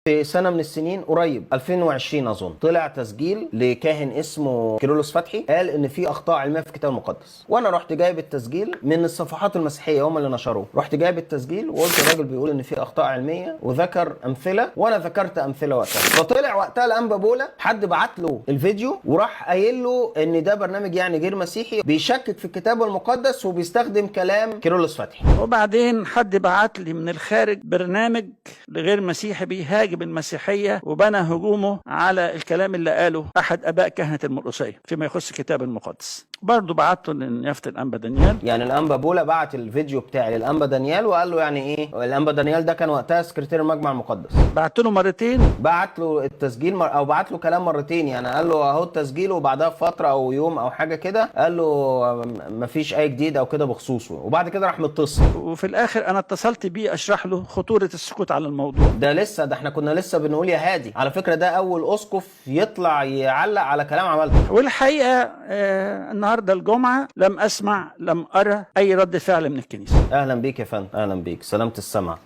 في سنه من السنين قريب 2020 اظن طلع تسجيل لكاهن اسمه كيرلس فتحي، قال ان في اخطاء علميه في الكتاب المقدس، وانا رحت جايب التسجيل من الصفحات المسيحيه هم اللي نشروه، رحت جايب التسجيل وقلت الراجل بيقول ان في اخطاء علميه وذكر امثله، وانا ذكرت امثله وقتها. فطلع وقتها الانبا بولا حد بعت له الفيديو وراح قايل له ان ده برنامج يعني غير مسيحي بيشكك في الكتاب المقدس وبيستخدم كلام كيرلس فتحي. وبعدين حد بعت لي من الخارج برنامج لغير مسيحي بيهاجم المسيحيه وبنى هجومه على الكلام اللي قاله احد اباء كهنه المرقسيه فيما يخص الكتاب المقدس. برضه بعته لنيافه الانبا دانيال. يعني الانبا بولا بعت الفيديو بتاعي للانبا دانيال وقال له يعني ايه، الانبا دانيال ده كان وقتها سكرتير المجمع المقدس، بعت له مرتين، بعت له التسجيل او بعت له كلام مرتين، يعني قال له اهو التسجيل، وبعدها بفتره او يوم او حاجه كده قال له مفيش اي جديد او كده بخصوصه، وبعد كده راح متصل. وفي الاخر انا اتصلت بيه اشرح له خطوره السكوت على الموضوع ده احنا كنا لسه بنقول يا هادي، على فكره ده اول اسقف يطلع يعلق على كلام عملته. والحقيقه النهارده الجمعه لم ارى اي رد فعل من الكنيسه. اهلا بيك يا فندم، اهلا بيك، سلامه السمع.